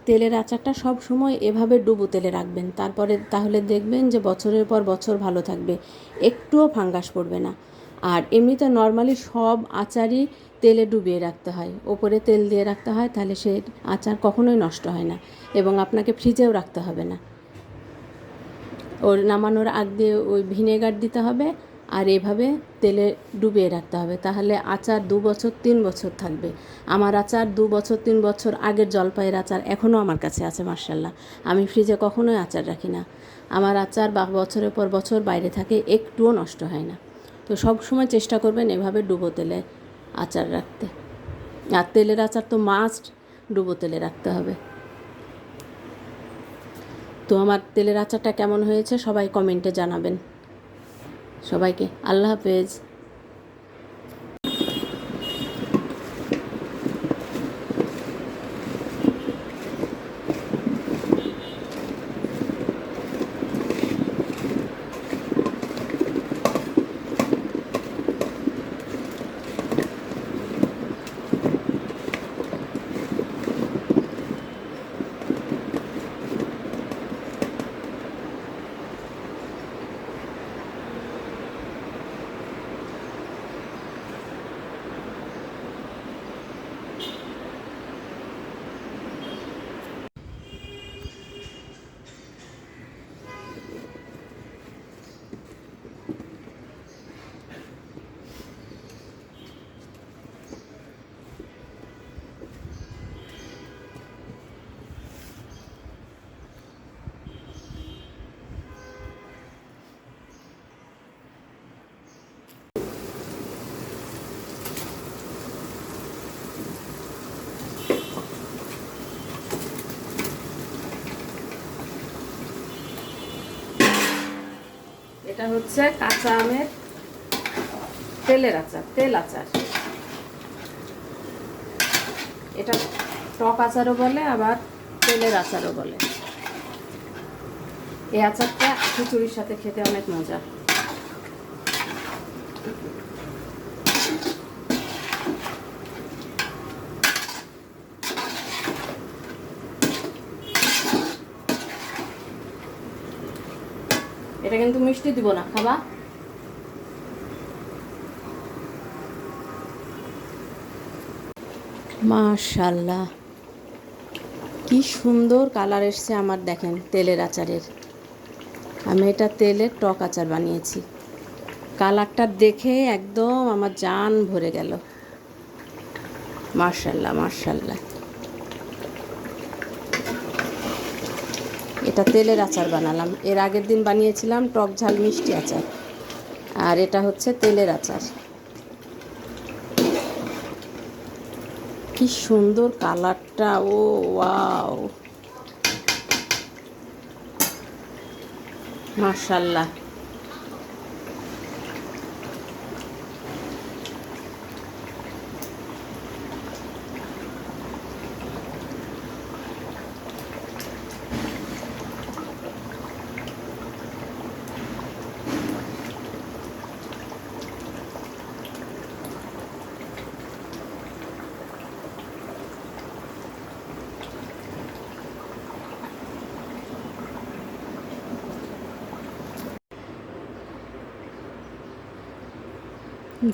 তেলের আচারটা সব সময় এভাবে ডুবো তেলে রাখবেন, তাহলে দেখবেন যে বছরের পর বছর ভালো থাকবে, একটুও ফাঙ্গাস পড়বে না। আর এমনিতে নর্মালি সব আচারই তেলে ডুবিয়ে রাখতে হয়, ওপরে তেল দিয়ে রাখতে হয়, তাহলে সে আচার কখনোই নষ্ট হয় না এবং আপনাকে ফ্রিজেও রাখতে হবে না। ওর নামানোর আগ দিয়ে ওই ভিনেগার দিতে হবে আর এভাবে তেলে ডুবিয়ে রাখতে হবে, তাহলে আচার 2 বছর 3 বছর থাকবে। আমার আচার 2 বছর 3 বছর আগের জলপাইয়ের আচার এখনও আমার কাছে আছে মাশাআল্লাহ। আমি ফ্রিজে কখনোই আচার রাখি না, আমার আচার বছরের পর বছর বাইরে থাকে, একটুও নষ্ট হয় না। তো সব সময় চেষ্টা করবেন এভাবে ডুবো তেলে আচার রাখতে। আর তেলের আচার তো মাস্ট ডুবো তেলে রাখতে হবে। তো আমার তেলের আচারটা কেমন হয়েছে সবাই কমেন্টে জানাবেন। সবাইকে আল্লাহ হাফেজ। এটা হচ্ছে কাঁচা আমের তেলের আচার, তেল আচার। এটা টক আচারও বলে আবার তেলের আচারও বলে। এই আচারটা খিচুড়ির সাথে খেতে অনেক মজা। এটা কিন্তু মিষ্টি দিব না, খাবা? মাশাআল্লাহ, কি সুন্দর কালার এসছে আমার, দেখেন তেলের আচারের। আমি এটা তেলের টক আচার বানিয়েছি, কালারটা দেখে একদম আমার জান ভরে গেল। মাশাআল্লাহ মাশাআল্লাহ। এটা তেলের আচার বানালাম, এর আগের দিন বানিয়েছিলাম টক ঝাল মিষ্টি আচার, আর এটা হচ্ছে তেলের আচার। কি সুন্দর কালারটা, ও ওয়াও, মাশাআল্লাহ।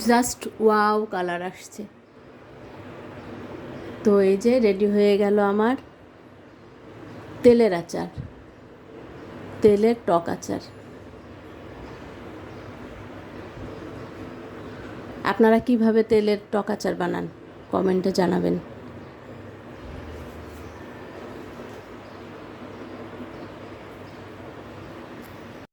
জাস্ট ওয়াও কালার আসছে। তো এই যে রেডি হয়ে গেল আমার তেলের আচার, তেলের টক আচার। আপনারা কিভাবে তেলের টক আচার বানান কমেন্টে জানাবেন।